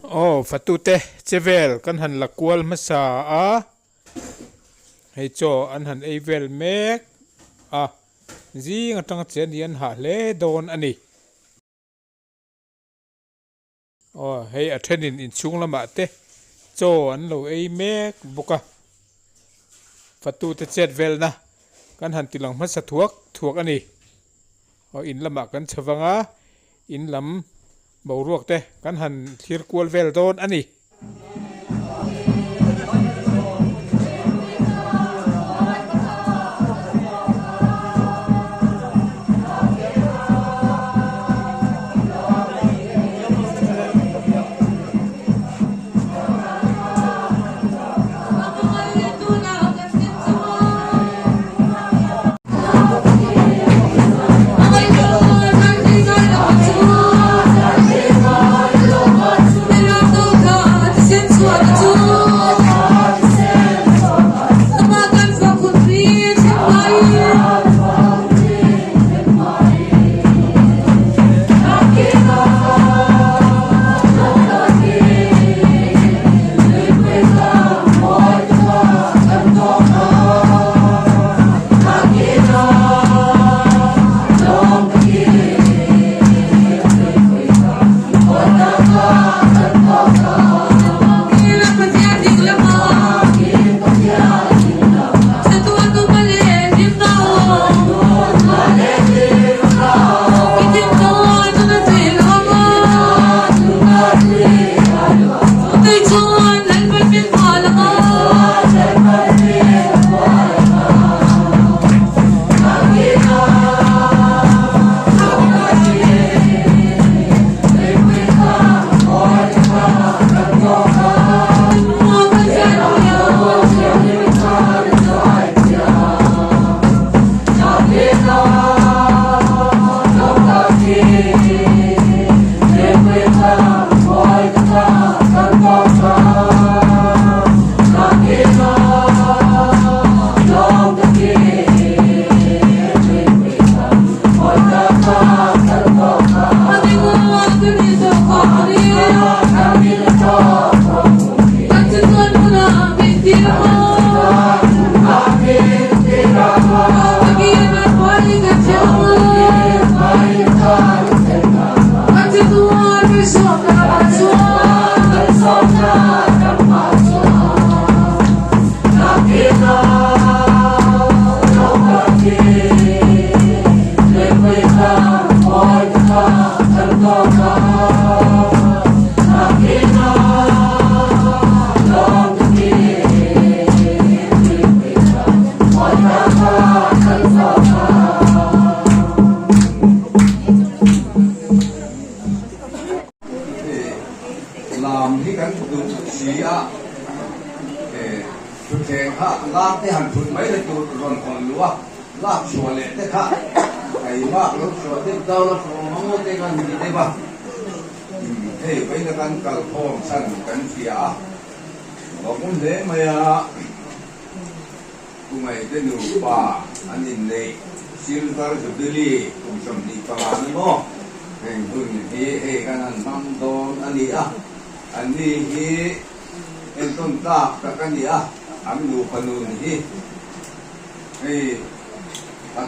Oh, fatute chevel kan han lakwal masa a hei cho an han evel mek a zi ngatang chen hian ha hle don ani oh hei a thenin in chung lama te cho an lo ei mek boka fatute chet vel na kan han tilang masa thuak ani oh in lama kan chawanga in lam boruak te kan han thir kwal vel don ani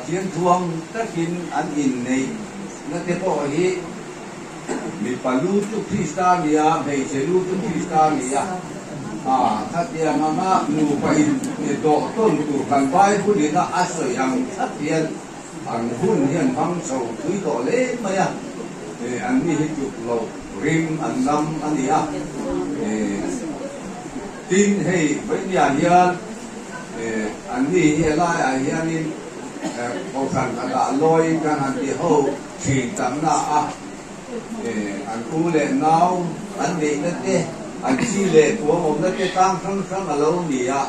Thiên thuông tấtkin an in này nó thế có hi mi palu tu Kristania hay selu tu Kristania thật tiền mà nu phải mi độ tôn tu cần vaiผู้ดีนะอาศัยยังthật tiền anh hun hiện phong sầu túi độ lễ mà ya anh mi hết chụp lầu rim anh lâm anh đi tin hay với nhà hiền anh mi hiện lại hiền in ông thần đã lôi cái hàng địa hậu chỉ tắm là anh cu lệ nào anh đi nữa thế anh chi lệ của ông nữa thế tăng sang là lâu nhỉ à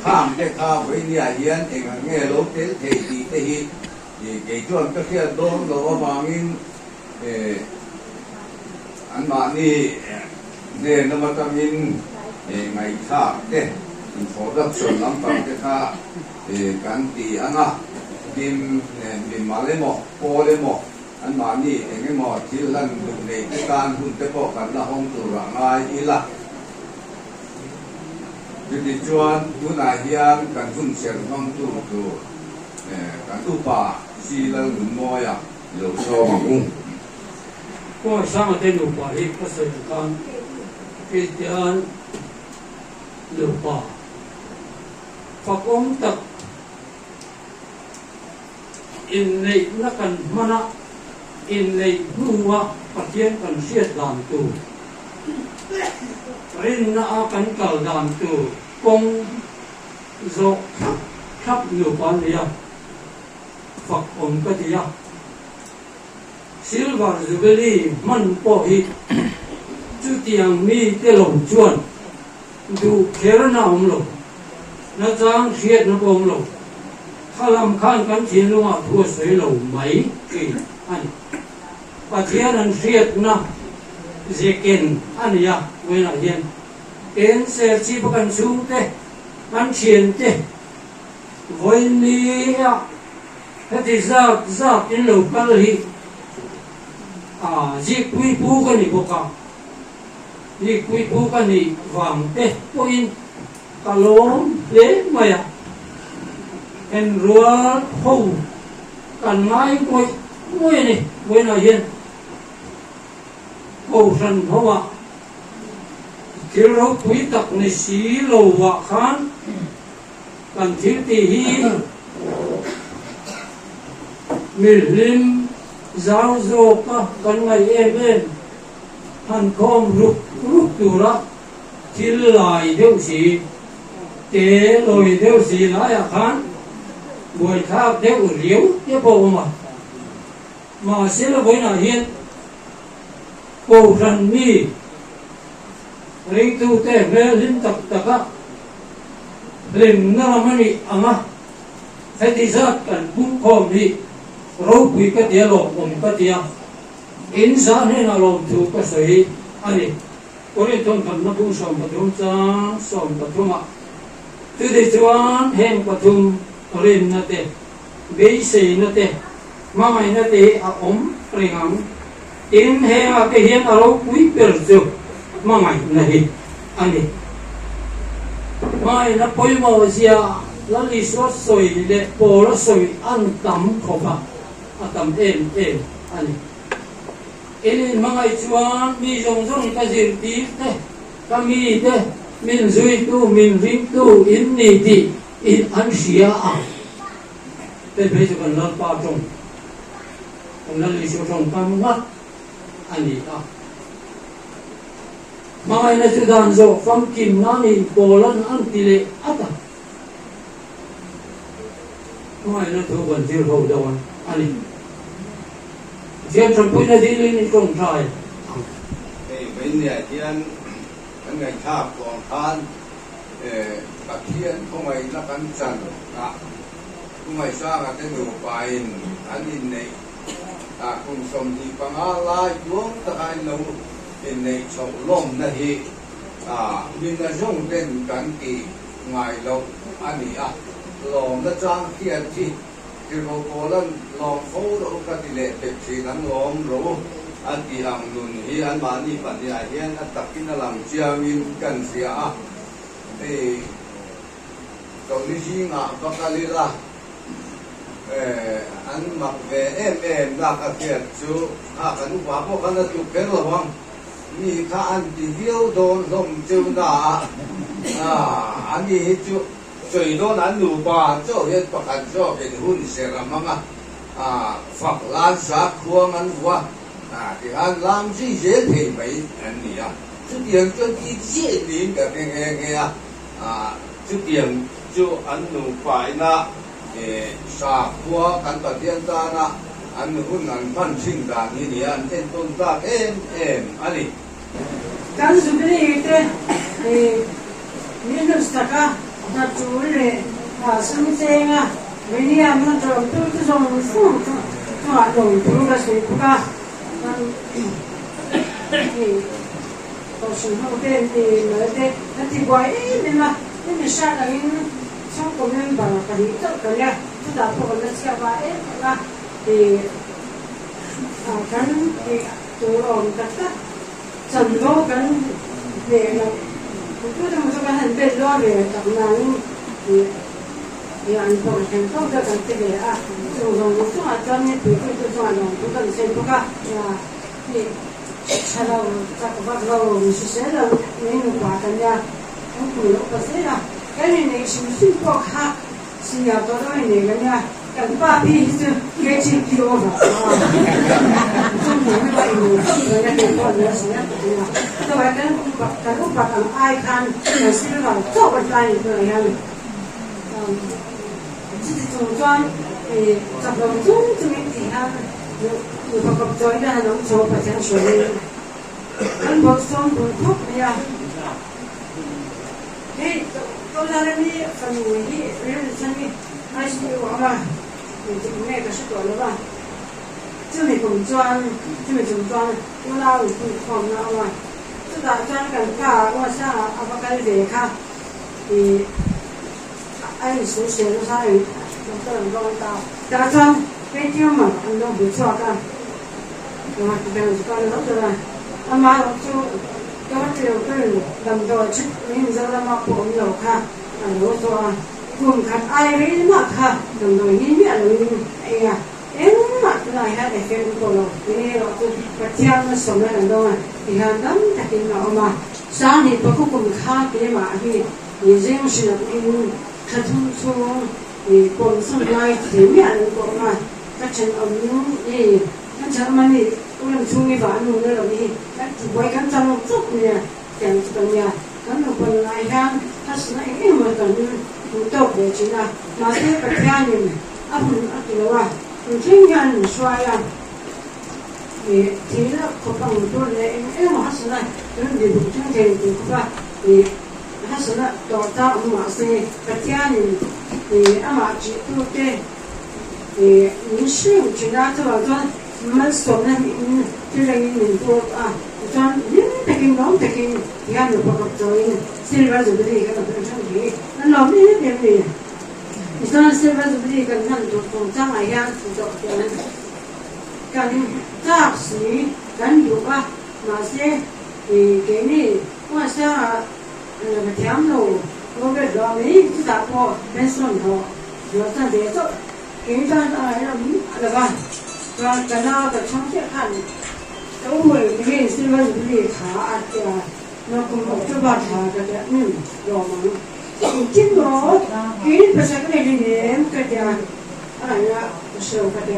khám cái khá với nhà hiền thì nghe lâu thế thì cái chuyện cái kia đón đồ vàng in anh bạn đi nên nó mà tâm in ngày khác thế phổ đắc xuân lắm bằng cái kháกันตีอันน่ะดิมมาเลยหมอโปเลยหมอ อันมานี่เองไอ้หมอที่ลั่นดุในการหุ่นจะบอกกันละห้องตัวง่ายอีละจุดจวนตัวนายเฮียนกันหุ่นเสียงห้องตัวกันตู้ป่าสีละหนุนมอยอ่ะเหลือโซ่มาอุ้งก็สร้างได้หนุนป่าที่ก็เสด็จการพิจารณาหนุนป่าฝักองตักอินในนักการมณะอินในหัวปฏิญกันเสียดานตัวรินนากันเก่าดานตัวกงโจขับอยู่ปานเดียฝักองก็ที่ยาซิลวาร์จูเบลีมันพอฮิจุดที่ยังมีเตลงจวนดูเครนาอมโลนักจางเสียดนักอมโลข้าลำข้างกันทิ้งลงมาทั่วสวยโลไม่กี่อันปัจจัยนั้นเสียดนะเจกินอันนี้อะเวลาเห็นเอ็นเสียชีพกันสูงเตะมันเชียนเตะวันนี้อะที่จัดอินโลกัลฮีจีคุยพูกันนี่พวกเขาจีคุยพูกันนี่ฟังเตะพวกอินกะโลมเละมาอะเห็นรัวหูกันไม้มวยนี่เวลาเห็นโอ้ฉันเพราะว่าที่เราคุยตักในสีโลวะขันกันที่ที่ฮีมิลิมจาวโจกะกันไงเอ็นท่านคอมรุกตุระที่ลายเดียวสีเตะลอยเดียวสีลายขันบวยท้าเดียวเลี้ยวเดียวพอมาเสียละบวยน่าเห็นโอ้ฉันมีเรื่องตัวเตะเมื่อลิ้นตักตะกะเรื่องนั่นมันนี่อ่ะนะให้ที่จัดกันบุ้งคอมนี่เราคุยกันเดียวผมก็เดียวอินสานให้เราถูกก็สวยอันนี้คนที่ต้องทำนักบุญสมปฐุมจ้าสมปฐุมอ่ะที่ได้ชวนแห่งปฐุมเรียนนั่นเองเบสินั่นเองมาไม่นั่นเองอ่ะเปลี่ยนอินแห่งอะไรเห็นเราคุยเปลี่ยนจุดมาไม่นั่นเองอันนี้ไม่นับไปมาว่าเสียแล้วลิสวสวยเด็กโปรสวยอันต่ำขอบอ่ะต่ำอันนี้เอ็นมังไอชวนมีจงจงกระจิตตีเตะก็มีเตะมินซุยตูมินริมตูอินนี่ดีอินอันเสียอ่ะเตะไปจุกันนั่นป้าจงนั่นลิสวจงกำวัดอันนี้อ่ะมังไอนั่นจุดานโจฟังกินนั่นนี่โบราณอันติเลอ่ะต่มังไอนั่นทุกคนที่เราโดนอันนี้เชื่อฉันพูดในที่นี้ตรงใจเป็นเนี่ยที่อันไงชาบของทานตะเคียนก็ไม่ละกันจันนะก็ไม่สร้างกันอยู่ไปอันนี้ในคุณสมที่ปังอะไรยวงตะไคร้เราเป็นในชมลมนะฮีมีกระจงเป็นกันกี่ไงเราอันนี้ลองนะจ้างเทียนที่เราโกลันลองเขาเราก็ติเลเป็ดสีนั้นล้อมรู้อันที่อังนุนฮีอันมานี่ปัญญาเฮียนอันตักกินหลังเชียวินกันเสียตรงนี้ชิงบักกะลิละอันมักเวนักเกียรติจูกันว่าพวกกันตุกเป็นระวังมีข้าอันที่เดียวโดนลมจูน่าอันนี้จู最多难路吧，做些不敢做给混些了嘛发烂啥苦安活的按蓝这些配备人你这点就一切零个这点就安路白那啥苦安把天大那安混安判清的你安天东大安尼。กันสุดที่เด็กมีนุสตะกะ那主人生这个每年我们都这种富农土的水不干，到时候变的了的，那地瓜你嘛，你杀了人，像我们把可以做个了，就打破了下巴那 kan tu om kata sando kan về là tôi đang cho cái hành bên lo về tập năng thì anh còn thành công cho cái cái về rồi rồi chúng ta cho nên tôi cho anh tôi cần xem có cả thì sau đó các bạn rồi mình sẽ là những quả cái nhà không phải có sẽ là cái này xin có khác xin nhà tôi nói này cái nhà cái ba đi chứ cái chuyện kia rồi trong những cái người người ta đều có những sự nhất định là tôi nói cái lúc bạn ai kan là sẽ là cho bạn lại người này chỉ dùng cho thì tập đồng chung cho mình thì ăn người học tập giỏi là nó cho bạn chẳng sửa đi anh bớt xong bớt thuốc bây thế tôi ra đây phần người đi lên chân đi ai sẽ bảo là mình chỉ nghe cái số tuổi đó chứ mình cũng choan chứ mình cũng choan nó lao cũng còn nào mà chứ đã choan cả cả qua xa à cái về khác thì anh số xe nó sai nó tự động đo tao đã choan cái tiêu mà anh đâu bị choa cả rồi bây giờ con nó rồi anh mà nó chú cái tiêu cái làm đồ chứ mình giờ làm mà cũng nhiều khác anh nó choa cùng khát ai với mà khát đồng đội như vậy là mình em mà cái này hay để phê của nó cái này là tôi bắt chàng nó sống lại đâu mà thì hàng đám ta kinh nó mà sáng thì tôi cũng cùng khát cái mà thì riêng sự là em khát thung xuống thì còn sống lại thì miệng của mà các chân ông gì các chân mà thì tôi làm chung với bạn luôn nữa là gì các quay các chân một chút nè chẳng cho nhà các nó còn lại hàng các sự này em mà cần tốt để chỉ là mà cái bậc thang nhìn áp lực là mình thấy nhận xoay à thì nó có bằng tôi để em mà hát này nó để được chương trình thì cũng vậy thì hát là đào tạo mà sẽ bậc thang nhìn thì mà chỉ tôi thế thì những sự chỉ là cho mình sống này thì là mình tôi cho những cái nón cái thì anh được học rồi xin vào rồi thì cái đó là gì nó làm như thế này thì cho nên xin vào rồi thì cái này được công trang này anh được cái tác sĩ cái nhiều quá mà sẽ thì cái này qua sao là theo nó có cái đó đấy chúng ta có bên sân đó rồi ta để cho cái đó là ba và cái nào cái trong sẽ hẳn tôi hồi cái xin vào rồi khá nó cũng có cho bạn thà cái rồi mà chính nó cái bây giờ cái này thì em cái là sửa cái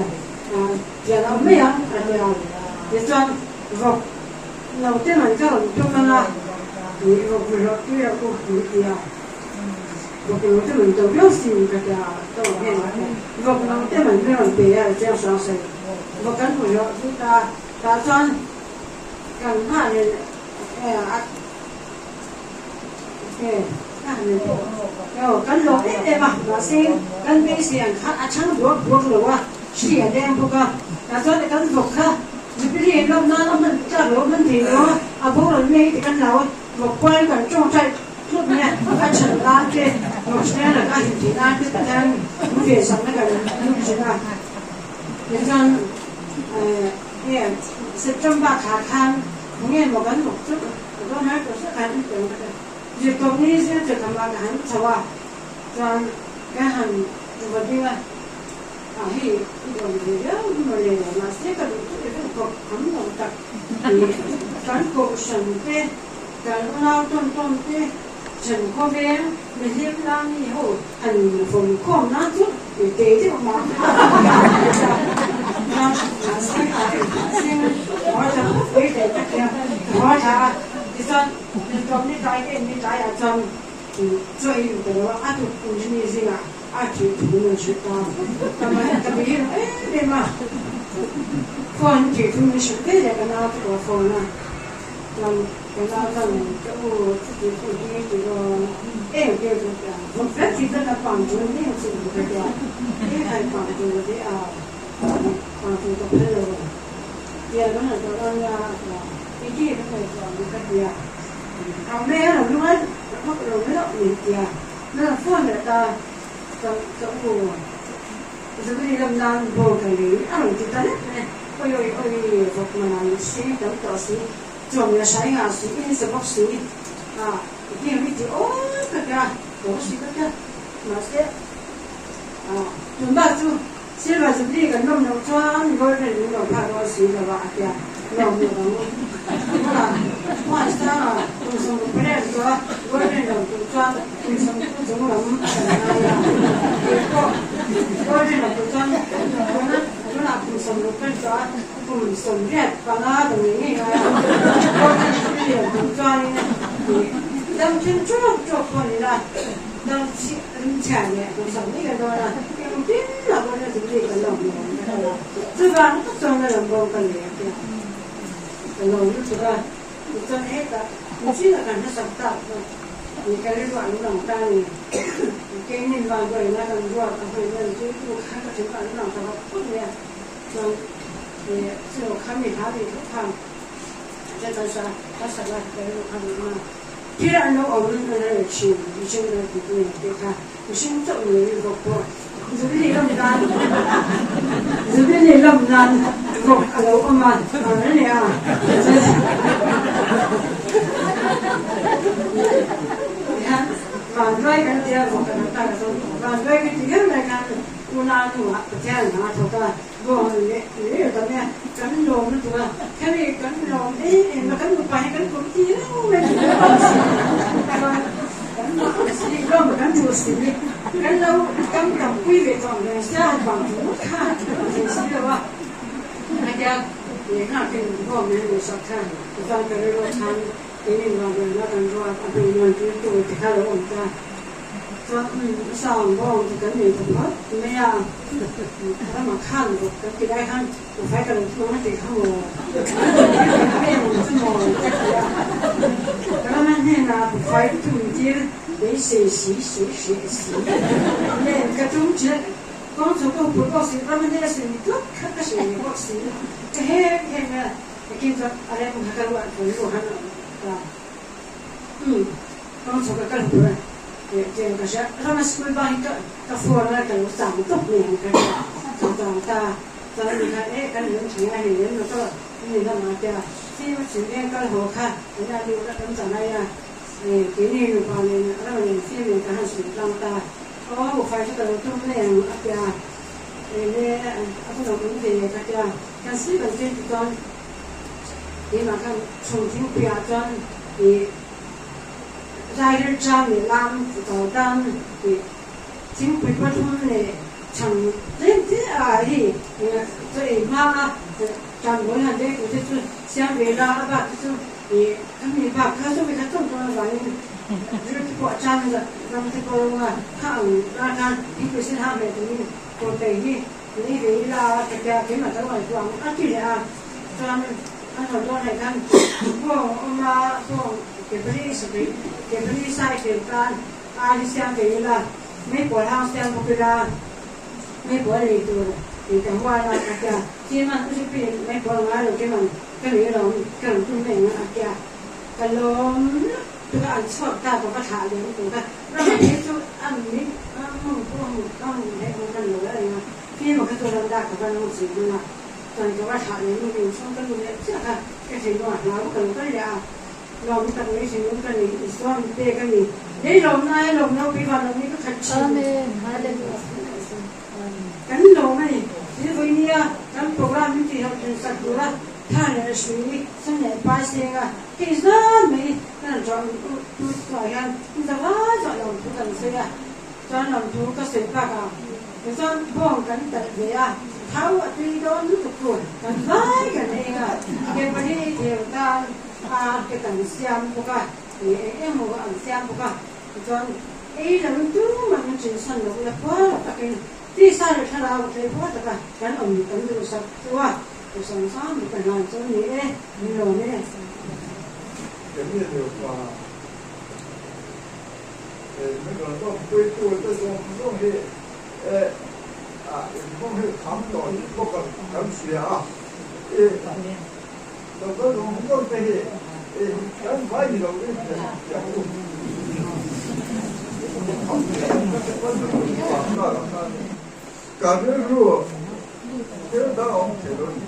giờ nó mấy anh để cho học đầu tiên là cho mình là thì học rồi cái là cũng thì học rồi thì mình đầu biết gì cái tôi nghe học đầu tiên mình phải làm bé là theo sáng sớm học cái rồi chúng ta cho cần hai này cái lỗ đấy mà xem cái bây giờ khác chẳng được rồi quá chỉ là đem thôi cơ cho nên cái dục ha vì cái năm nó mình trả lỗ mình thì nó bố là mấy thì cái nào một quay còn trong tay lúc này cái chân lá kia một xe là cái hình thì lá cái đang về sống cái lúc gì nào thế nên sẽ trong ba khả khăn nghe một cái một chút có nói có sẽ khăn được việc công ty sẽ được làm cái hành sao à cho cái hành vật đi à thì rồi thì đó mà để mà sẽ có được cái cuộc thấm lòng tập thì cán bộ sân thế cái lao tôn thế sân có bé mình xem đang đi hồ hành phòng không nát chút để tế chứ mà sẽ hỏi cho với để các em hỏi cho thì sao trong cái trái ở trong thì chơi được đó áp dụng cũng như gì mà áp dụng cũng được ta mà bây giờ để mà phone thì cũng sẽ biết là cái nào của phone à làm cái nào làm cái thì rồi em kêu được một phép thì rất là bằng chỗ này sự cái cái hay bằng chỗ đấy bằng chỗ tập thể rồi giờ nó là chỗ là cái gì nó phải làm cái gì ông bé là lúc ấy bắt đầu nó đọc gì kìa nó là phone người ta chỗ chỗ rồi rồi đi làm đàn vô cái gì ăn thì ta đấy ôi vợ mà làm xí đỡ tỏ xí chồng nhà sáng à xí in sự bóc xí à kia biết gì ôi cái đó xí cái mà sẽ à chúng ta chú xí là chúng đi cái nông nông choáng rồi thì nông nông phá rồi xí là vậy kìa nông nông là ngoài sao là tôi sống một cái đó rồi thì nông nông choáng tôi sống giống lắm rồi thì nông nông choáng nó là cùng sống một cái đó cùng sống đẹp và nó đồng ý này rồi thì điều cùng cho nên thì đâm chân chốt con là đâm chả nhẹ cùng sống như cái đó là cái tiếng là con là gì cái lòng thứ ba nó cho nó làm bông cần nhẹ cái lòng nó thứ ba cho hết cả một chút là cảm thấy sập tập thì cái liên quan đến lòng ta này cái nhìn vào người nó cần qua cái người chứ không khác cái chúng ta nó làm sao không nhẹ rồi thì sự khám nghiệm thì cũng tham cho ta sa ta sa là cái nó khám mà khi đã nó ở bên này là chỉ là cái khác xin chọn người gọc qua dù cái gì làm gan dù cái gì làm gan gọc ở đâu mà ở đây à và nói cái gì gọc cái ta rồi và nói cái gì này là una nữa cái này nó thôi ta rồi để tao nghe cắn lồng nó tụi cái này cắn lồng ấy mà cắn một bài cắn cũng chi đó mình cắn lồng cắn chuột xí cắn lâu cắn cầm quy về còn người xa bằng chúng khác thì xí đâu à cái kia để khác cái gom này để sắp sang cái cái lô sang cái này là người nó cần rồi cái người tụi thì khá là ổn ta cho sao bông thì cái này cũng hết mấy àถ้ามาขั้นก็จะได้ขั้นไฟกระโดดลงมาติดข้างบนไม่ยังจะมองจะเกี่ยวแล้วมันเนี่ยนะไฟทุ่มจีนได้เสียเนี่ยกระตุ้นจีนก้อนสุกก็ปวดก็สีแล้วมันเนี่ยสีก็ขัดก็สีก็สีก็เฮ้ยเนี่ยกินจะอะไรมันหักกันว่าตัวนี้ก็หันอ่ะก้อนสุกก็กระโดดเจ้าก็ใช่ถ้ามาสกุลบ้านก็ฟัวแล้วกันสั่งตุ๊กเนี่ยกันต่างตาตอนนี้กันกันเรื่องถึงอะไรเรื่องแล้วก็นี่นั่นมาเจ้าที่ว่าถึงก็หัวค่ะเวลาดูแล้วกันสั่งอะไรอ่ะทีนี้ดูก่อนเลยแล้วมันที่มีการสื่อต่างตาเพราะว่าบุฟเฟ่ต์ก็ต้องต้องเลี้ยงอาจารย์เนี่ยอาจารย์เราเป็นเด็กอาจารย์การซื้อกันที่ตอนที่มากันชงทิ้งปีอาจารย์ที่在日常的làm导弹的，经过不同的成人的啊，这妈长过来的，就是像为了吧，就是他们把科学给他种出来玩意，就是过站的，他们这个啊，看看，一个是他们的过得的，你为了这个给嘛这个装啊，对的啊，装很多来看，我妈说。cái bữa sự cái bữa sai cái can ai đi xem cái là mấy buổi hàng xem một cái là mấy buổi này thì cái hoa là cái khi mà tôi bị mấy buổi ngày rồi cái này là cần tôi mình cái lồng tôi ăn sọt ta có thả đến tôi cái rồi cái tôi ăn mít không hay không cần nữa này khi mà cái tôi làm đạt cái nó gì mà rồi cái thả đến mình xong cái này chắc là cái gì đó nó cần cái gì lòng cần mấy sự cần gì xoan tê cái gì đấy lòng này lòng nó bị vào lòng này có khát cái lòng này thì với nia cái program như thế học trên sách của là thay là suy sang này bài xem à cái gì mấy cái là chọn tôi gọi anh chúng ta chọn lòng tôi cần xem à chọn lòng tôi có xem bác à cái chọn bông cái tật về à tháo ở tuy đó nước tục tuổi cái vãi cái này à cái vấn đề thì ta cái cần xem của cái thì em một cái xem của cái cho ấy là mình cứ mà mình chuyển sang được là quá là cáiที่ใส่ถ้าเราใช้พอดกันการอมกันดูสักตัวดูสังสารดูกันหน่อยตัวนี้มีโลนี่เดี๋ยวนี้เดี๋ยวว่า那个ต้อง归ตัวต้องให้ต้องให้ทำต่อที่พวกกันทำเสียเราก็ลงต้องไปการไปเราเนี่ยอย่างนู้นการเรียนรู้เรื่องด้านของเทคโนโลยี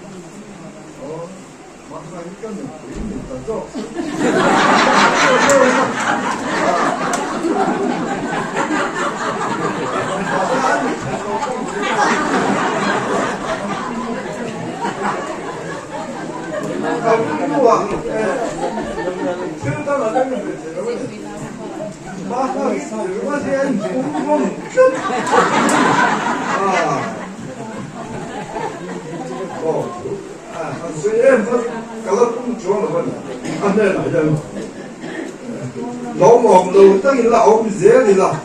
老忙路等于老热的了，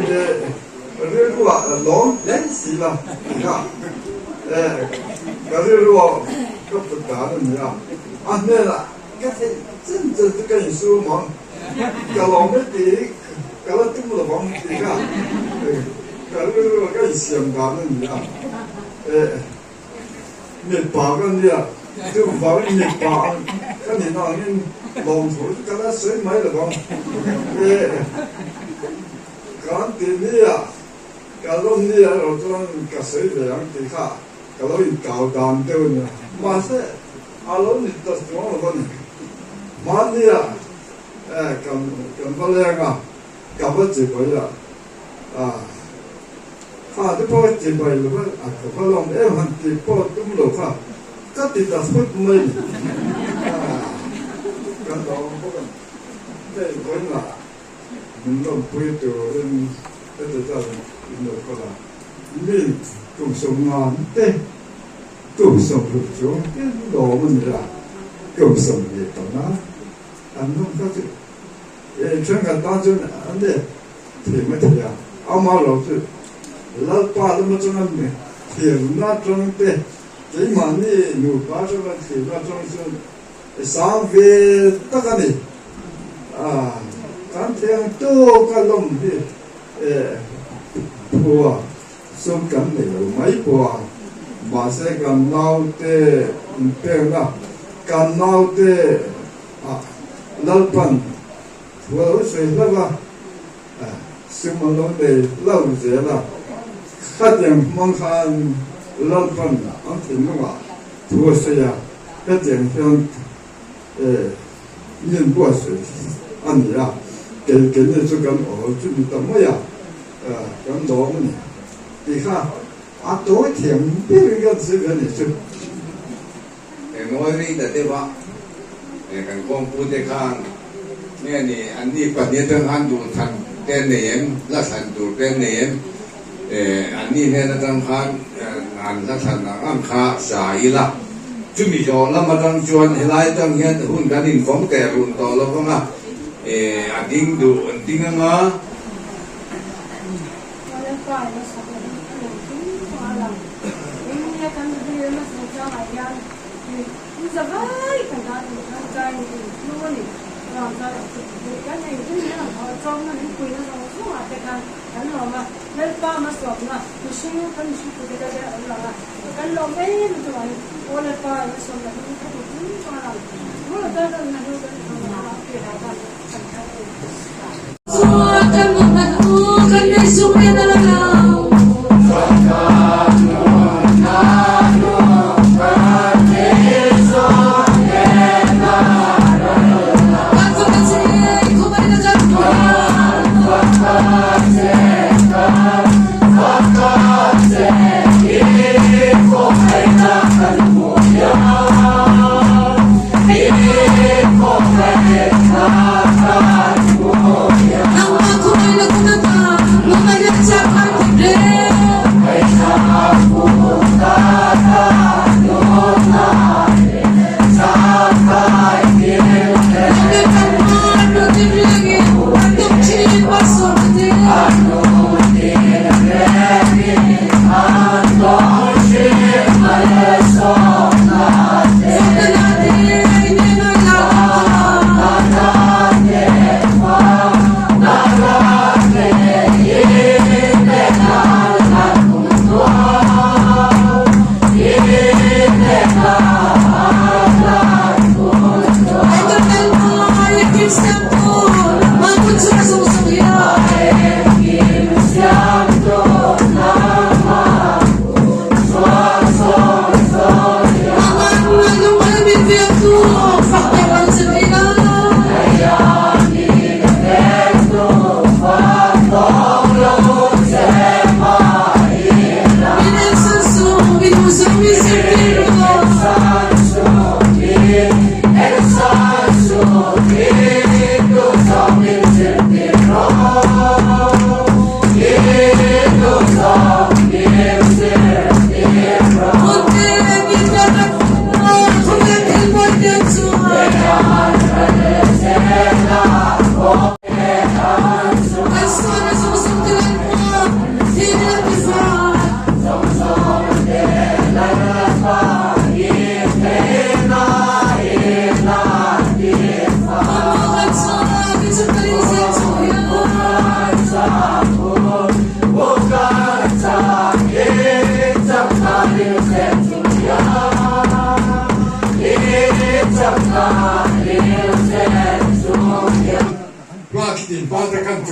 热话老冷死了，你看，可是说可不打的你啊，那了，这真正是跟你说忙，kalau没得，kalau tu不忙，你看，kalau说跟你想干的你啊，没把跟你啊，就把你把，跟你那人。long thủ cho nó sấy mấy là con cái tiền đi à cái lông đi à rồi cho cái sấy về ăn thì khác cái lông cào đàn tiêu nữa mà sẽ lông thì tất cả là con mà đi à cầm vào lên à cầm vào chỉ vậy à cái bao chỉ vậy là cái bao lông em hàng chỉ bao tụm lỗ khác cái tiền đặt phút mấy cái đó có cái gọi là mình làm quay từ lên cái từ từ mình gọi là mình cùng sống ngon thế cùng sống được chỗ cái đó mình là cùng sống để tao nó anh không có cái chuyện cái đó chứ anh đấy thì mới thấy à ông mau lâu chứ lâu qua nó mới cho anh này thì nó trong thế cái mà đi nụ quá cho nó thì nó trong chứ sáng về tất cả này cảm thấy tôi cái lòng thì bùa sống cảm này mấy bùa mà sẽ cần nào để bèn là cần nào để lâu bận vừa rồi là sinh hoạt nó để lâu dễ là khách hàng mong khăn lâu bận anh thì nó là vừa rồi khách hàng thường nhân quả sự anh nhỉ cái này cho cái ở chỗ mình tầm mấy cái đó mình thì khác tối thiểu biết cái sự cái này chứ nói đi là thế vậy cái công phu thế khang nghe này anh đi bắt nhớ thằng anh đủ thằng tên này em là thằng đủ tên này em anh đi nghe thằng khang anh là thằng anh khá sai là chúng mình cho lắm mà đang chuẩn hiện tại đang hiện hôn cái đình phóng tè hôn to lắm không à anh đinh đủ anh đinh ngang á Ang ako ay nakunata, mga yatsa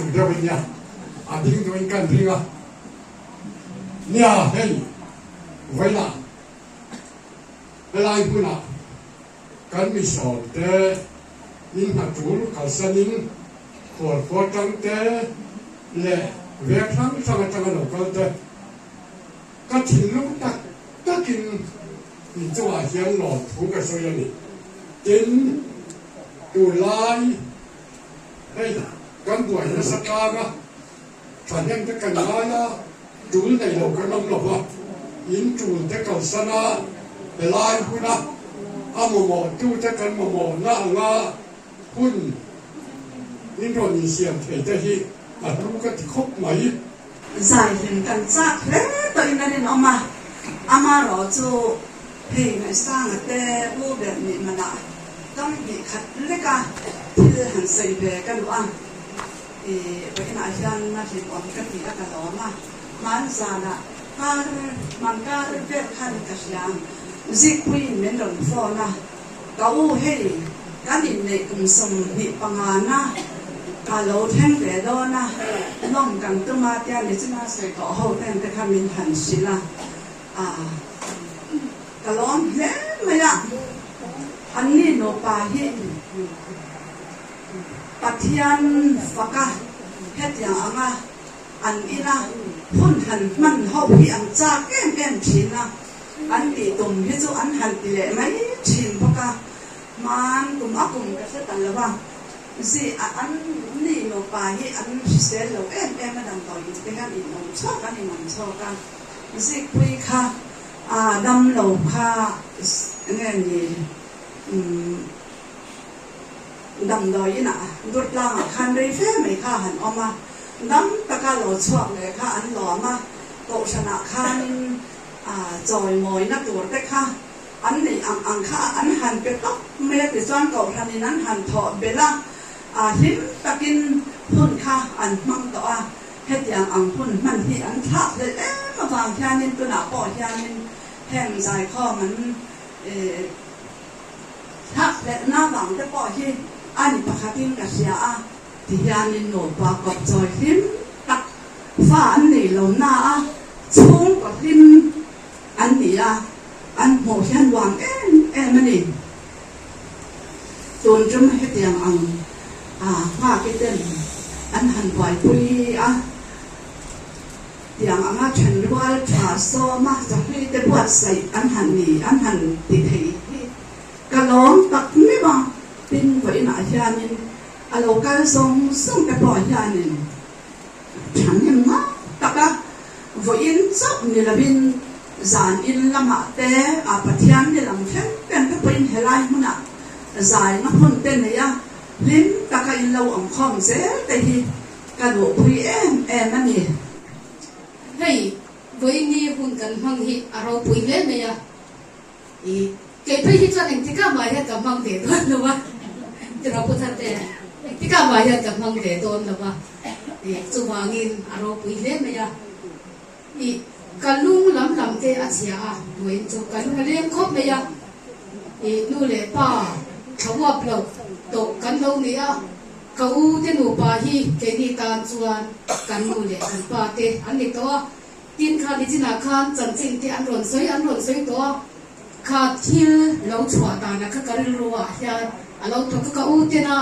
จุดเดียวเนี่ยอันนี้ตัวเองกันที่ว่าเนี่ยเฮ้ยไว้ละอะไรพูดละกันมีสอนเตะยินหัดจูนขัดสนิงขวดขวดจังเตะเละเวียทั้งสังจังหนกันเตะก็ทิ้งลูกตักก็กินนี่จังหวะเฮียนหลอดถูกกับโซยนี่กินดูไล่เฮ้ยกันด้วยนะสักการะฉันยังจะกันไล่นะจูนในโลกกันน้ำหลบว่ายินจูนจะกันสนะเป็นไล่พูดนะอาโมโมจูจะกันโมโมหน้างาพุ่นยินโดนีเซียมเทเตฮีอารู้กันที่คบไหมใส่ถึงกันจักเฮ้ตัวนี้นั่นออกมาอามาหรอจูเพลงสร้างแต่รูปแบบนี้มันอะต้องมีขัดเล็กอะที่หันใส่เบกันว่าไปขณะที่นั่นที่บอกกันที่ละกันล้อมามันซาละการมันการเรียกขันกระชังซิกุยเหมือนหลงฟอนะเขาเฮ้การดินในกลุ่มสมนิปังานะการเราแท่งแต่ดอนะน้องกันตัวมาเตียนในที่น่าใส่ต่อเขาแต่งแต่คำมินหันสิละกะล้อมเฮ้ไม่ละอันนี้โนปาฮิปัทยันฟักะเฮ็ดอย่างอ่ะอันนี้นะพุ่นหันมันเฮาพี่อันจากแก้มชินนะอันตีตุ่มที่จูอันหันตีเละไม่ชินพกะมันตุ่มอักุ่มก็เสร็จแล้วว่าสิอันนี้โนปาฮิอันเสร็จแล้วมาดังต่ออยู่ที่กันอีกน้องชอบกันอีกน้องชอบกันสิคุยค่ะดำเหลาค่ะเนี่ยนี่ดำดอยน่ะดุดล่างคันได้เฟ้ไม่ค่ะหันออกมาดำตะการหล่อชอบเลยค่ะอันหล่อมาโตชนะคันจอยมอยนักตัวแต่ค่ะอันนี้อังค่ะอันหันไปต๊อกเมื่อติดซ้อนเก่าทันนี้นั้นหันถอดเบล่าหิมตะกินพุ่นค่ะอันมั่งต่อเฮ็ดอย่างอังพุ่นมันที่อันทับเลยมาฟังแค่นี้ตัวหนาปอดแค่นี้แห่งใจข้อมันทักและหน้าหลังแต่ปอที่อันนี้ประคับทิ้งกับเสียที่ยานินโนปากกับจอยทิ้งตักฟ้าอันนี้เราหน้าชุ่มกับทิ้งอันนี้อันหัวฉันวางมันนี่จนจะไม่ให้เตียงผ้ากิเต้นอันหันไหวปุยอย่างอาฉันว่าขาโซมาจะให้แต่ปวดใส่อันหันนี่อันหันติดที่กระล้อมตักไม่บ้าเป็นไว้หน้าชานินเราการส่งกระปล่อยชานินฉันยังมาตักไว้อินซับนี่ละบินจานอินละมาแต่ปัทยันนี่ลำเช่นเป็นก็เป็นเฮลัยมันจานนับคนเต้นเนี่ยลิ้นตะการอินเราอ่อมคอมเสียแต่ที่กระโดดปุยนั่นนี่เฮ้ยวันนี้คุณกันมังฮิเราปุยเล่นไหมอ่ะเก็บไปที่จันเองที่ก้ามาเห็นกับมังเดดอนหรือวะจะเราพูดทันแต่ที่ก้ามาเห็นกับมังเดดอนหรือวะจุวางินเราปุยเล่นไหมอ่ะกันลุงลำเตะอาเซียเหมือนจุกันลุงเลี้ยงครบไหมอ่ะนู่นเลยป้าเขาว่าเราตกกันเราเนี่ยเขาที่หนูป่าฮีเกณีการชวนกันนู่นเลยกันป้าเตะอันนี้ตัวกินข้าวที่จินาข้าวจันทร์ที่อันร้อนสวยตัวข้าที่เราชวนตานะข้ากันรัวเฮียเราตัวข้าเตะนะ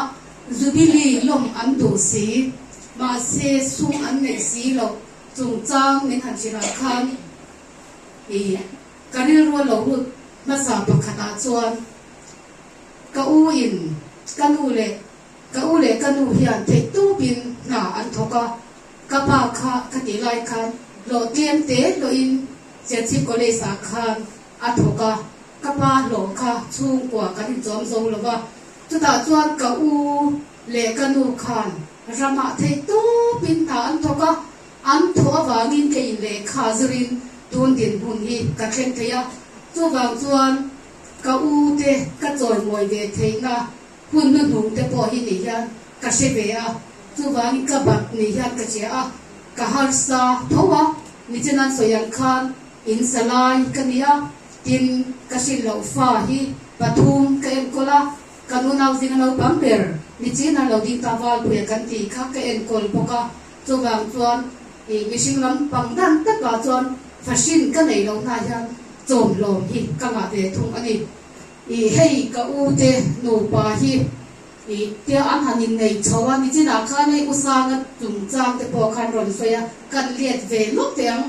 จูบิลีลมอันดูสีมาเสซุงอันเนสีเราจงจ้างในหันจินาข้าวกันรัวเราลุดมาสาบขนาดชวนก้าวอินกันนู่นเลยกันนู่นเฮียนเทตู้บินหน้าอันทกะกะปาค่ะคติไลคันโลเตียนเตโลอิน70ก็เลยสาคันอันทกะกะปาโลค่ะชุ่มกว่ากันจอมทรงหรือว่าจุดตาจวนก้าวเลกันนู่นคันรำมาเทตู้บินหน้าอันทกะอันทัววางินเกินเลขาจรินตุนดินบุญฮีกะเข่งเทียจู่บางจวนก้าวเตกะจอยมวยเวทนะหุ่นนุ่งแต่พอหินี่ยันกะเชเบียจู่บางกะบัดนี่ยันกะเจียกะฮัลซาทัวนิจนันสยันคันอินสลายกันเนี่ยตินกะชิลลฟ้าฮีปทุมกะเอ็มโกลา kan unau jing no pamper ni china lo ding ta wal phe kan ti kha ka en kol poka chuwang chuan mishing lam pang dan ta ka chuan fashion ka nei lo na hian chom lom hi ka nga te thung ani hei ka u te no pa hi tia an hanin nei chawa ni china kha nei usanga chung chang te po khan ron soya kan liet ve lok teang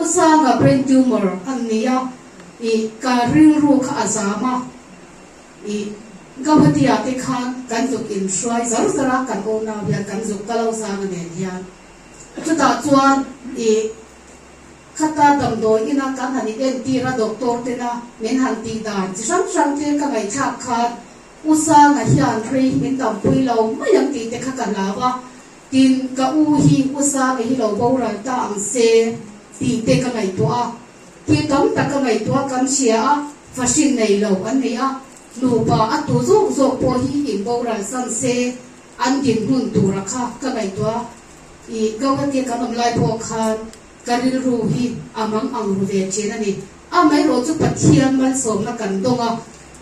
usanga brain tumor an nia ka ring ru kha azama gawhatia te khan kan zuk in shwai zar zara kan ona bia kan zuk kalo sang ne hian chuta chuan khata dam do ina kan hani en ti ra doctor te na men han ti dan chi sang sang te ka ngai thak khat usanga hian rei min tam pui lo mayam ti te kha kan lawa tin ka u hi usanga hi lo bo ra ta ang se ti te ka ngai to a ti tom ta ka ngai to kan sia a fashion nei lo an nei a nu pa a tu zo zo po hi in bo ra san se an din hun tu ra kha ka ngai to gawati ka nom lai po khan karil ru hi amang ang ru ve chen ani a mai ro chu pathian man som na kan donga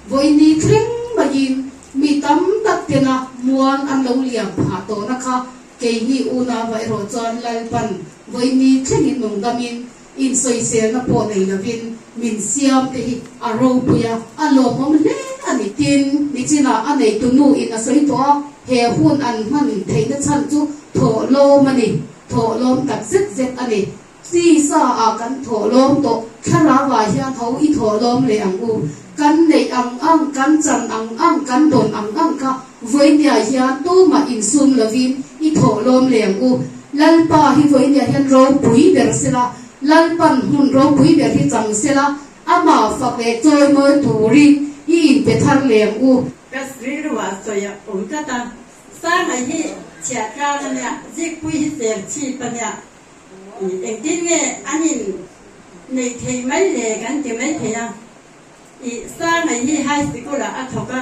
voini thleng bagin mi tam tak tena muan an lo liam pha to na kha ke hi una vai ro chon lal pan voini thlengin nong damin in soi se na po nei lovin min siam te hi a ro puya a lo mom le ani tin ni china anei tu nu in a soi to he hun an man thei na chan chu tho lo mani tho lom tak zet zet ani si sa a kan tho lom to khara wa hian ho I tho lom le ang u kan nei ang kan chan ang kan don ang ka voinia hian tu ma in sum lovin I tho lom le ang u lalpa hi voinia hian ro pui ber sela lalpan hun ro pui ber hi chang sela ama fakle choi moi turi I in pe thar le ang u kasri ruwa soya umtata sa ngai hi chia ka nya jik pui hi ser chi pa nya eng tin nge anin nei thei mai le kan ti mai thei ya sa ngai hi high school a thoka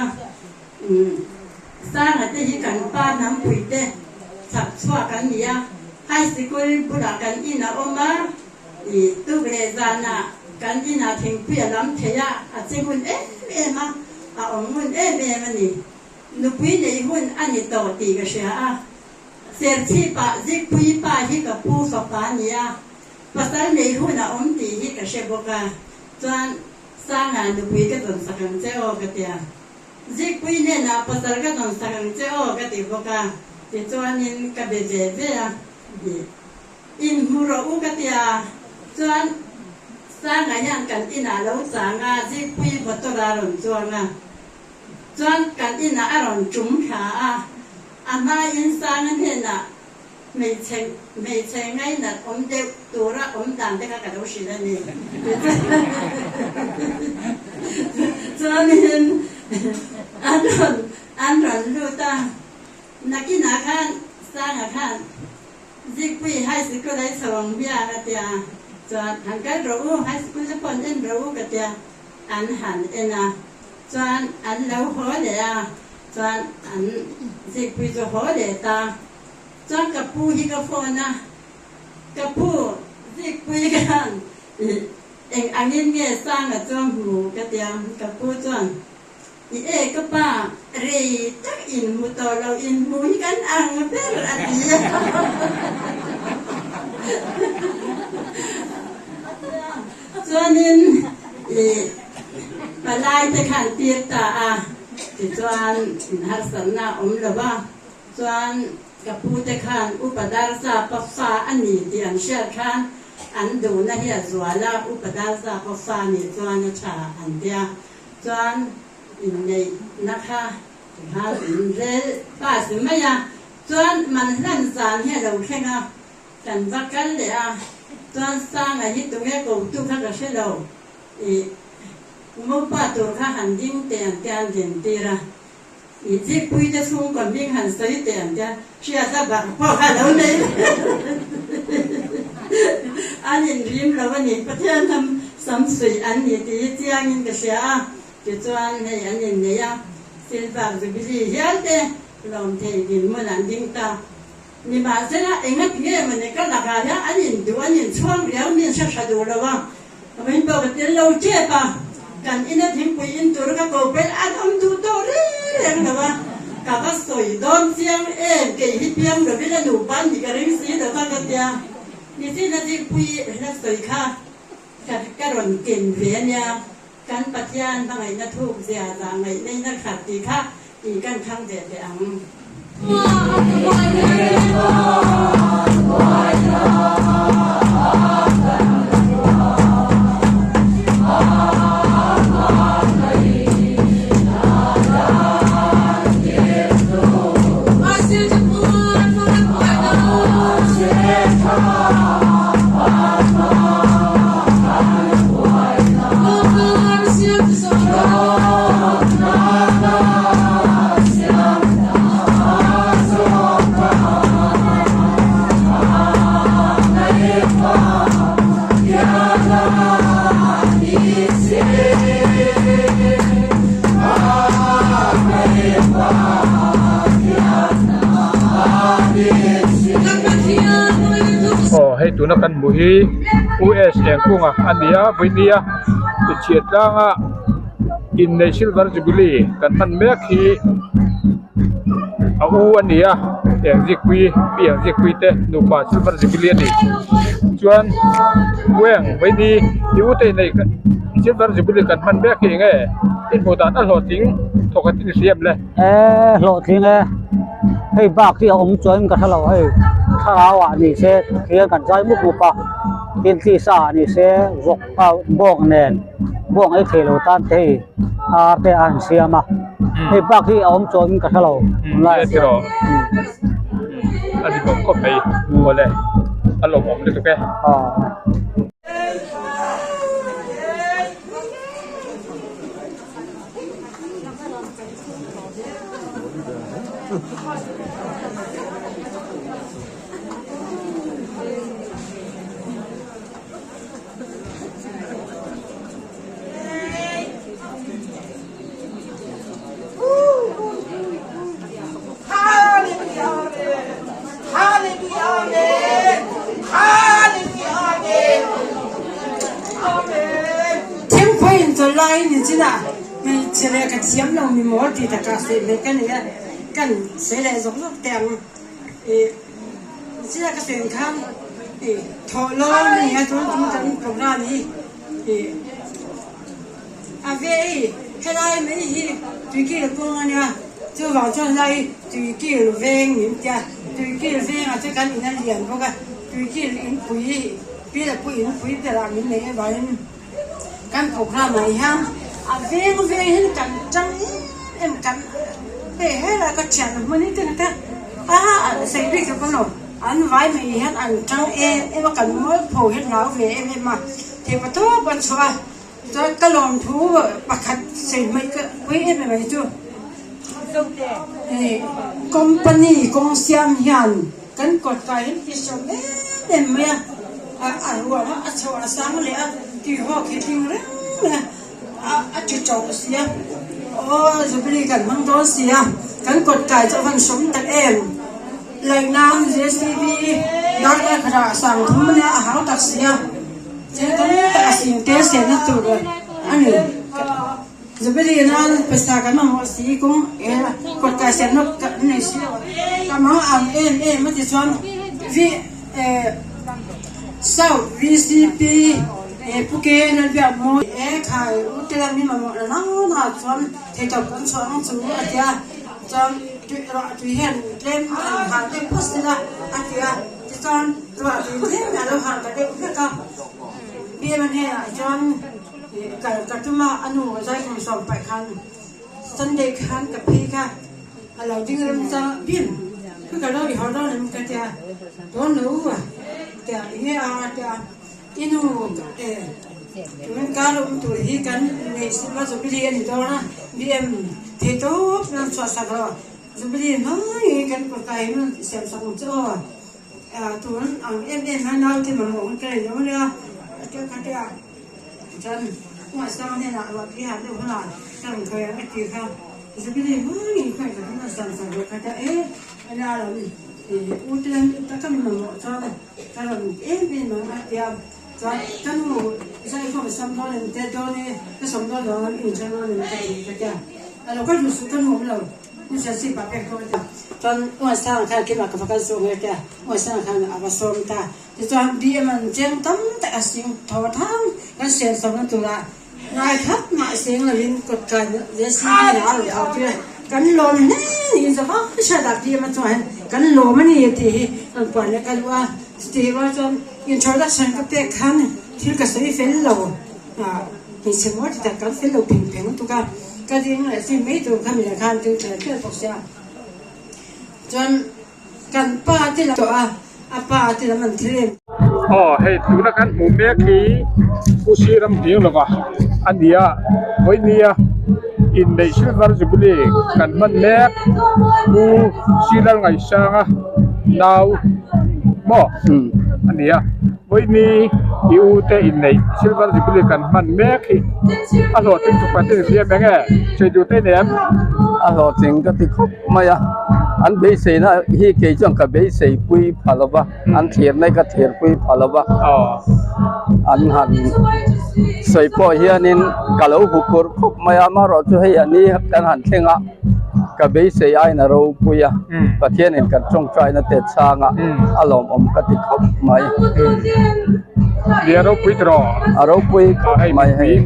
sa ngai te hi kan pa nam pui te chap chwa kan nia high school bura kan ina oma tu gle zana kan ina thing pui lam theya a chingun ma a ongun ma ni nu pui nei hun ani to ti ga sha a ser chi pa jik pui pa hi ka pu fa pa nia pasal nei hun a om ti hi ka she boka chuan sanga nu pui ka ton sakang che o ka tia jik pui ne na pasal ka ton sakang che o ka ti boka ti chuan in ka be ve a in muro u ka tia chuan sanga yang kan ina lo changa jik pui botora ron chuanga chuan kan ina aron chum kha a ama in sang an hena mei cheng ngai na om de tura om dan de ka do shi da ni chuan in an lu ta nakina khan sang a khan jik pui high school ai song bia ka tia chuan han ka ro high schoolจะpon en ro ka tia an han ena chuan an lo ho le a chuan an jik pui zo ho le ta chuan ka pu hi ka phone na ka pu jik pui kan eng angin nge sang a chuan hu ka tia ka pu chuan ka pa re tak in mu to lo in mu hi kan ang per a ti chuanin palai te khan tir ta a ti chuan har san na om lova chuan kapu te khan upadar sa pa fa ani ti an sher khan an du na hi zwala upadar sa pa fa ni chuan na cha an dia chuan in nei na kha ha in re pa si ma ya chuan man hlan san he lo khenga kan vakal le a chuan sang a hi tu nge ko tu kha ka she lo mo pa tu kha han ding te an tian den te ra jik pui te sung kon bing han sai te an ja sia sa ba po kha lo nei an in rim lo ni pathian tham sam sui an ni ti chiang in ka sia ti chuan nei an in ne ya sin fa zu bi hial te lom the din mo nan ding ta ni ma se na enga phe ma ne ka la ga ya an in du an in chuang liao min sa sa du lo wa min bo ka te lo che pa กันอินทิมปุยอินตัวก็โกเป็นอันอมดูโตเรื่องนะว่ากาบสวยโดนเสียงเองเกยฮิเปียมหรือเป็นหนูปันอีกเรื่องสีเดี๋ยวกันเดียนี่ที่นาทีปุยนักสวยค่ะกัดกระดอนเก่งเวียนยาการปฏิญาณบางไงนักทุกเสียบางไงในนักขัดตีค่ะอีกันข้างเดียดอังให้ตัวนักการบุฮีUS เองกุ้งอันเดียวิเนียติดเชื้อจ้างอินในซิลเวอร์จูบิลีกันพันเมฆที่เอาอันเดียเองจิกวีเปียงจิกวีเตนูป่าซิลเวอร์จูบิลีนี่ชวนเว้งวินีที่อุตในซิลเวอร์จูบิลีกันพันเมฆเองอินโมดานอัลโหลทิ้งทกติเสียมเลยโหลทิ้งให้บากที่ผมจอยมันก็ทะเลาะให้ถ้าเรานี่เสียเคียงกันใจมุกมุปะกินที่สานี่เสียรกบ่วงแนนบ่วงไอ้เทโลตันเทเตอันเสียมาให้บากที่ผมจอยมันก็ทะเลาะไล่เสียอันนี้ผมก็ไปหมดเลยอารมณ์ผมเลยถูกไหมไล่นี่จีน่ะมีเชื่อกันเสียมเรามีหมอที่ตะการเสียกันเนี่ยกันเสียเลยสองแต่งจีน่ะก็เสียงข้างทอล้อนี่ฮะทุกคนโปรแกรมนี้อาเว่ให้ได้ไม่ดีจุดกี่ละปุ่งเนี่ย就往上来จุดกี่ละเวงนี่จ้ะจุดกี่ละเวงอ่ะจะกันอินนั่นเรียนพวกกันจุดกี่ละอินปุ๋ยปีละปุ๋ยอินปุ๋ยแต่ละมินเนี่ยว่ากันโปรแกรมไหนฮะเวงเห็นกันจังเอ็มกันให้เราก็เชื่อมันนี่ตึงแต่ใส่บิ๊กกับเราอันไว้ไม่เห็นอันจังว่ากันมั่วโผล่เห็นเราเวเอ็มมาเทปตัวปัจจุบันจะกระลองทูประคัดใส่ไม่ก็เวเอ็มไม่จู่คอมพานีกองเสียมยันกันกดใจที่ชมเอ็มเนี่ยว่าชาวสังเลยที่หัวคิดถึงเลยจุดจบเสียจะไปกันมันโดนเสียกันกดใจจะวันสมตัดเองแหล่งน้ำ JCB นักขณะสั่งทุ่มเนี่ยหาตัดเสียจะต้องตัดสิ่งเตะเสียนั่นตัวเลยอันนี้จะไปนั้นภาษากันมาหมดสีกุ้งกดใจเสียนกกันในเสียกำลังอ่านมันจะชวนวิเศร้า VCP ผู้เกณฑ์นั่นแบบมวยขายอุตรามีมาหมดแล้วนะชวนเทจับกันชวนสูงอาจารย์จำจุดเห็นเล่มหาเล่มพุทธนะอาจารย์จะจำตัวจุดเห็นเราหากันเด็กเพื่อกับเบี้ยมันเนี่ยจำกับจุมาอนุใจของสอบไปคันสันเด็กคันกับพี่ค่ะเราจึงเริ่มจะบินคือกับเราอีกเขาเราเนี่ยมันก็จะโดนหนูอ่ะแต่เนี่ยจะอินูมันการลงตัวที่กันในสิ่งว่าจะไปเรียนอีกแล้วนะเรียนที่โต๊ะนั่นสอนสักแล้วจะไปเรียนไม่กันปกติมันเสียสังคมจ้าตัวนั้นให้เราที่มันมองกันเลยแล้วเนี่ยเจ้าข้าเจ้าฉันว่าสร้างเนี่ยนะว่าที่หาเรื่องขนาดตั้งเคยไม่ตีเขาจะไปเรียนไม่ใครจะทำสั่งข้าเจ้าเวลาเราอุตส่าห์ตะกันมันมองจ้าถ้าเราเป็นมันเดียว กันหมูใช่ก็ไปซ้ำตอนนึงแต่ตอนนี้ก็ซ้ำตอนเราอยู่ชั้นนึงแต่แกเราก็รู้สึกกันหมูเรานี่จะสิบแปดก็ไม่ได้ตอนวันสร้างข้าวกินมากับกันส่งเลยแกวันสร้างข้าวอาบส้มตาแต่ตอนดีมันเจ้าตั้มแต่สิ่งทอดทั้งกันเสียงสองตัวละนายครับมาเสียงเราวินกดกันเดี๋ยวสิ่งที่เราเอาเพื่อกันลมนี่ยินสภาพชาดับดีมาตัวเห็นกันลมมันนี่ที่กันปล่อยแล้วกันว่าสตีว่าจนยินชอบดัชนก็เตะขันที่กระสุนเฟ้นเรามีเสียงว่าที่แต่กันเฟ้นเราพิงพิงตัวกันก็ดิ้งเลยสิไม่ตัวกันมีแต่ขันตัวเกิดเกิดตกเสียจนกันป้าที่เราตัวป้าที่เรามันเทรนอ๋อให้ดูนะกันหมูเมกีผู้ชีรำเดียวหรอกอันเดียไว้เนี่ยอินเดียชิลวันจุบลีกันมันเล็กผู้ชีลไงช่างดาวบ่อันเดียไว้นี่ยูเตอินเดียชิลวันจุบลีกันมันเมกีอร่อยจริงทุกประเทศเสียแบงก์ช่วยดูเต้นเนี่ยอร่อยจริงก็ติดคุกมาอ่ะอันเบสนะฮีเกจังกับเบสปุยพาลบะอันเทียนไม่ก็เทียนปุยพาลบะอันหันใส่พอเฮียนินกะเลาหุกรคุกมาอ่ะมารอช่วยอันนี้กันหันเข่งอ่ะกับเบสไอ้น่ะเราปุยอ่ะประเทศนี้กันจงใจนะเตะช่างอ่ะอารมณ์ก็ติดคุกมาเดี๋ยวเราปุยตรอเราปุยให้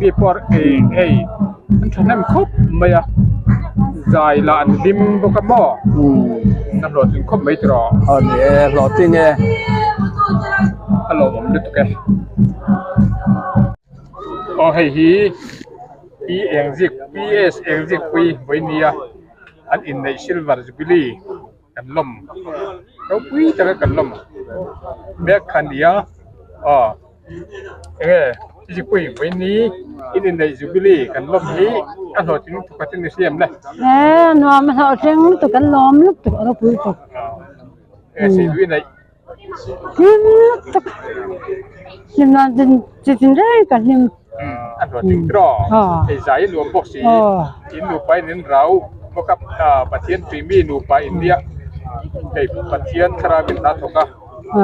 มีพอเองให้นั่นคุกมาอ่ะใจละอันดิมบกหม้อตำรวจถึงคบไม่ตรออันนี้รอที่เนี่ยฮัลโหลผมนึกแกอ๋อให้ฮีเองซิกเอสเองซิกปีไว้เนี่ยอันอินในซิลเวอร์จุบิลีกันลมเราปีจะกันลมแบกคันเดียอ๋อที่คุยวันนี้อินในจูบิลีกันลมนี้อันเราจึงถูกกันในเสียมเลยนวมเราจึงถูกกันล้อมลุกถูกเราพูดถูกสิ่งวินัยนี่มันจะได้กันนี่อันเราจึงรอไอ้สายรวมพวกสีอินนูไปนินเราพวกกับประเทศฟิมีนูไปอินเดียไอ้ประเทศคาราบินนาทกะ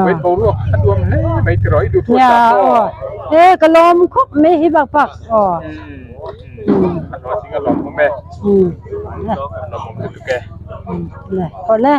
ไม่ตัวรู้อันรวมเลยไม่ตรอยดูตัวสัตว์กระลมคุกไม่ฮิบักปักอันว่าสิ่งอารมณ์ของแม่อารมณ์ของลูกแกพอแล้ว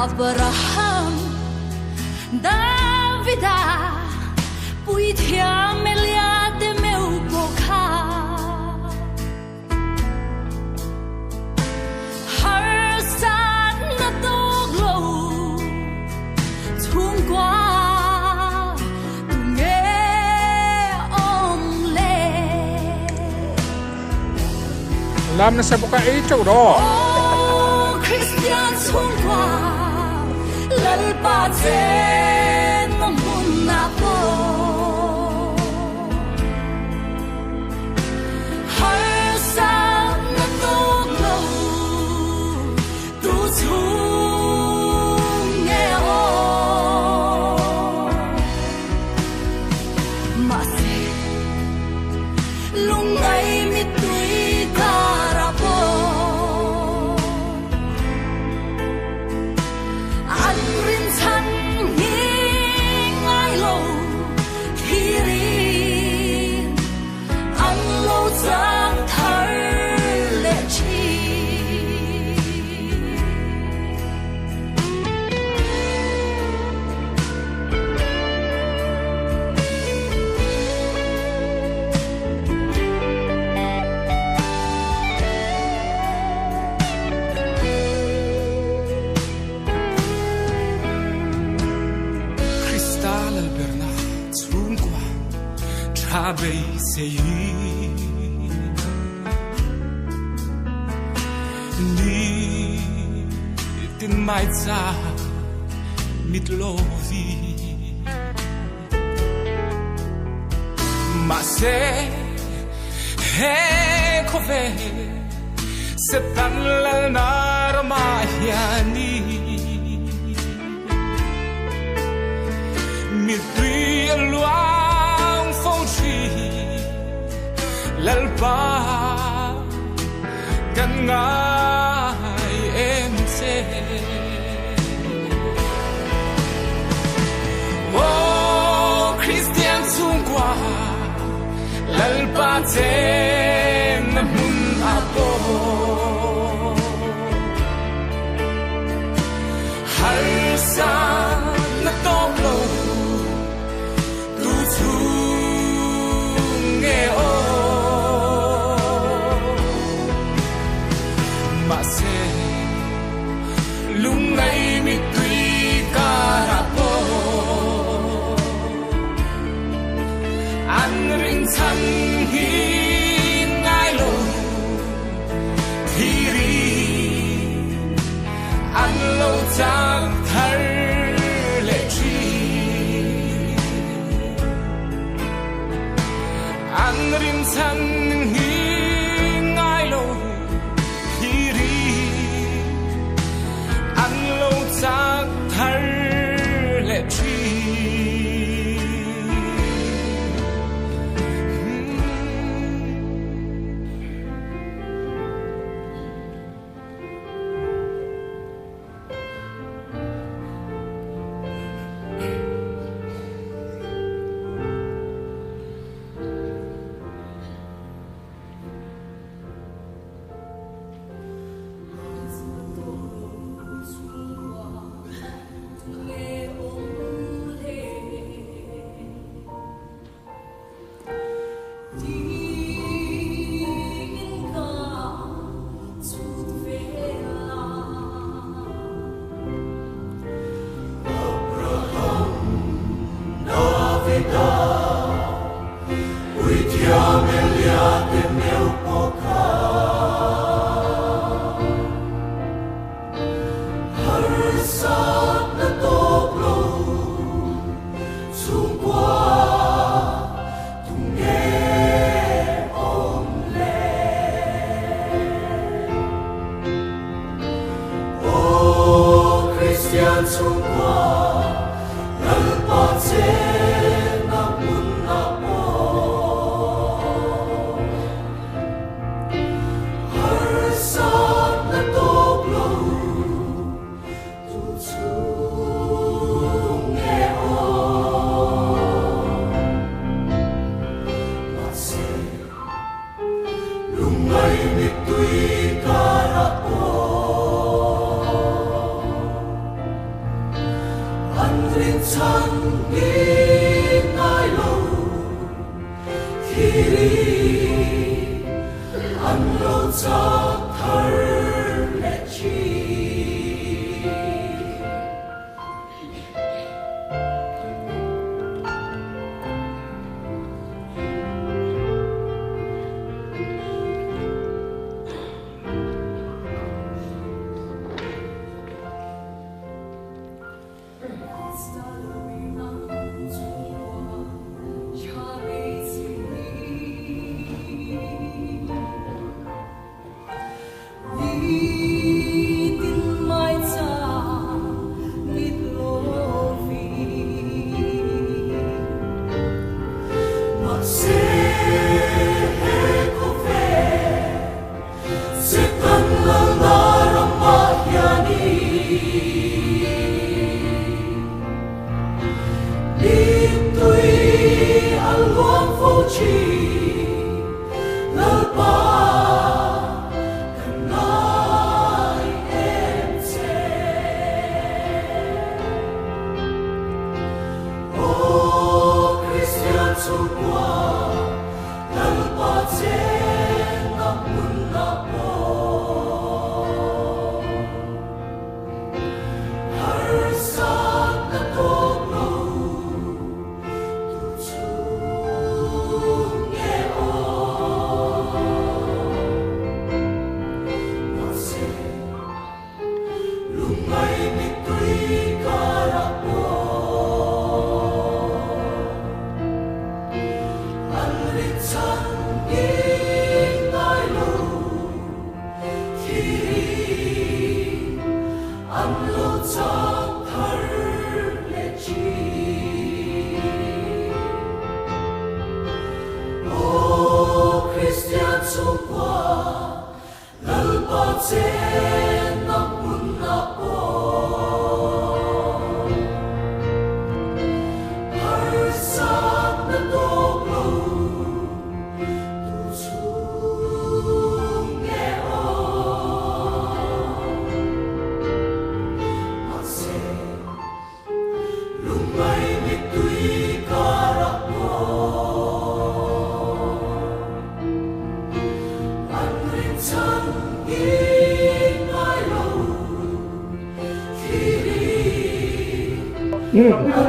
Abraham Davida pui thia melia de meu bokha har san na to glo thum qua nghe om le lam na sa buka ai chau do Christian thum qua lalpa chen mun na po har sa na to glo tu chung nghe o ma se lung ai mi tui kara po an rin chan hi ngai lo thi ri an lo chang thar le chi Cristal alberna trungua trabe sei ni tin mai za mit lovi ma se he kove se tan la nar ma hiani mi tui luang phong chi lalpa kan ngai em se oh Christian chung qua lalpa chen mun apo har sa na to lo tu chung nghe o mà se lung ngay mi tui karapo an ring chan hi ngai lo thi ri an lo chang thar le chi an rin chan hi ngai lo thi ri an lo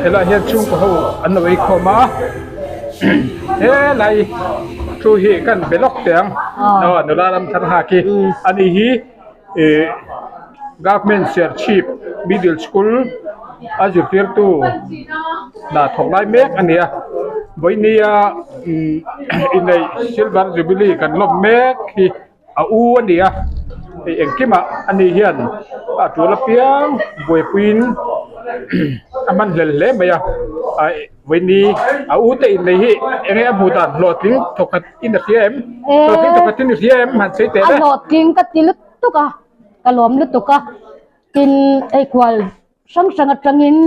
Ela hian chung ko ho an noi khoma he lai thu hi kan belok teng no nula lam thar ha ki ani hi government share chief middle school azurtir tu na thoklai mek ania boinia inai silver jubilee kan lom mek hi a u ania engkima ani hian a tula piang boi puin aman lele maya veni au te nei hi enge abudan loting thokat in cm thokat in cm man sei te le loting ka tilut tuka kalom lut tuka tin ai kwal sang sang atangin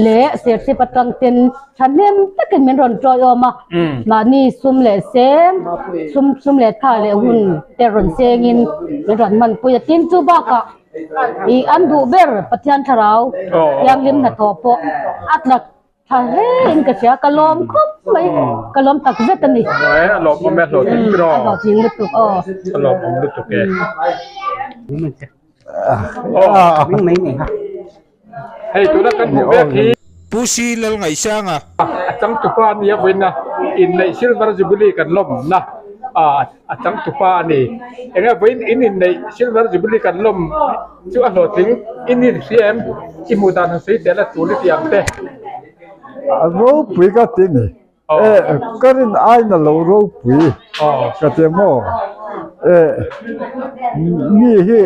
le ser se patang ten chanem takin men ron joy oma ma ni sum le sem sum le tha le hun te ron sengin ron man puya tin chu ba ka i andu ber pathian tharau yang lim na topo atlak thare in ka sia kalom khop mai kalom tak vet ani lom me lo tin pro jing lut tuk lom lut tuk ke mình mấy này ha hey tu da kan bu be ki pusi lal ngai sanga chang tu pa ni win na in nei silver jubilee kan lom na จังตุปานี่เองว่าอินในซิลเวอร์จูบิลีกันลมจู่อันโหลดถึงอินซีเอ็มอิมูดานสีแต่ละตัวนี่อย่างเต้รูปวีก็ตินี่ก็รินไอ้น่ะเรารูปวีก็เตมอนี่ฮี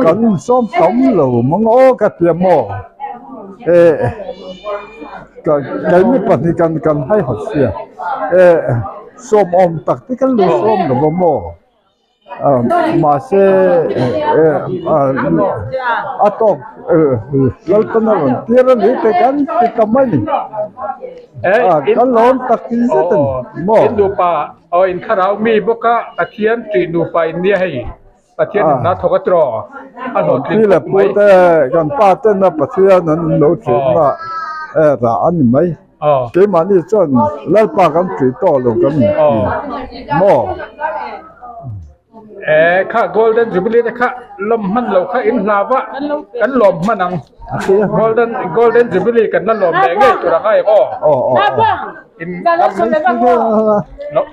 กันซ้อมต้มเรามังโอก็เตมอก็ไม่ปฏิกันให้หัดเสียส้มอมตักที่กันลูกส้มหรือว่าโมมาเสอะตอกแล้วก็นั่นที่เราเนี่ยแต่กันที่ทำไมนี่กันล้อมตักที่สุดโมอินดูปาอินคาราวมีบุกะตะเคียนตีดูปาอินเดียให้ตะเคียนนัดทกตรออันโหลดนี่แหละพูดแต่กันป้าเต้นนะปัจจัยนั้นเราถือว่าร้านนี้ไหมเกี่ยมันนี่จนแล้วป้ากันถือต่อลงกันโมข้า golden jubilee นะข้าลมมันเราข้าอินลาวะกันลมมันนัง golden jubilee กันนั่นลมแดงไงตัวละไงก็อิน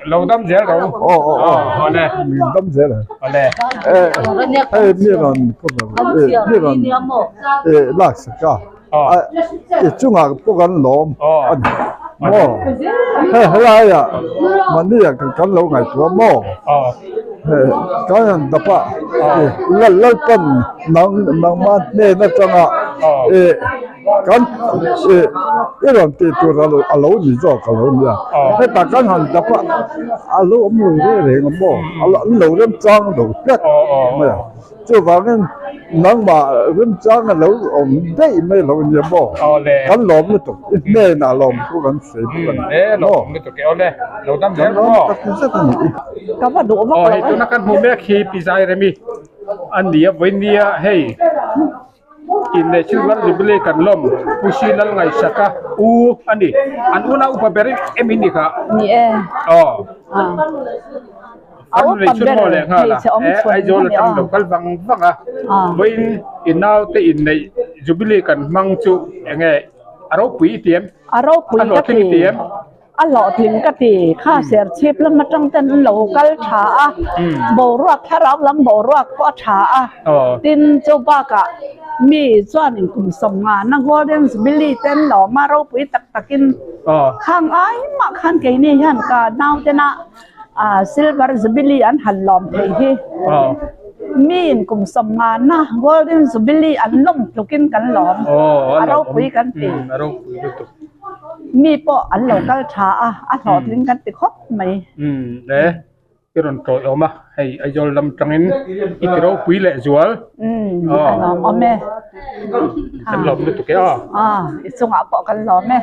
เราดำเสียเราอะไรดำเสียเลยอะไรนี่รันก็แบบนี่รันลักษณะจุงอ่ะพวกกันลมโม่อะไรอ่ะมันนี่กันเราไงตัวโม่ก็ยังดับปะแล้วกันนังมาเนี่ยนั่นจังอ่ะกันอีหลังตีตัวเราอาลูนี่จ่อกันเราเนี่ยให้ตากันหันดับปะอาลูมือเรื่องอะไรกันบ่อาลูเริ่มจังเราเกิดไม่จู่ว่างั้นนังมาเริ่มจังเราได้ไม่เราเนี่ยบ่กันหลอมไม่ตกเนี่ยน่ะหลอมพวกกันเสียกันหลอมไม่ตกเอาเลยเราดำเสียบ่ก็ว่าดูว่าตัวนักการเมืองเนี่ยขี่ปีศาจเรมีอันเดียวันเดียเฮ้ยอินเดชิลวันริบเลกันลมผู้ชินัลไงสักอันนี้อันอุณาอุปเบริเอมินิค่ะนี่อันนี้ชุดโมเลค่ะไอโจลตั้งดอกกัลบังอ่ะวันอินนาวที่อินในจูบิลีกันมังจูยังไงอารมณ์ปุยเตียมก็ตีอันหล่อถึงกติข้าเสียชีพแล้วมาจังเต้นโลกัลช้าโบรักแค่รับลำโบรักก็ช้าตินเจ้าบ้ากะมีส่วนกลุ่มสมงานนักวอร์เดนส์บิลลี่เต้นหล่อมาเราปุยตักกินข้างไอ้มาขันเกนี่ยันกะนาวเจนะซิลเวอร์ส์บิลลี่อันหันหลอมเทีมีกลุ่มสมงานนะวอร์เดนส์บิลลี่อันล้มตุกินกันหลอมเราปุยกันตีมีปออันเราก็ช้าอันหอดลิงกันติคบไหมเนี่ยที่เราโตออกมาให้ไอโยลำจังอินอีกเราคุยเลยจวลอ๋อแม่กันหลอมด้วยตัวแกส่งอาปอกันหลอมแม่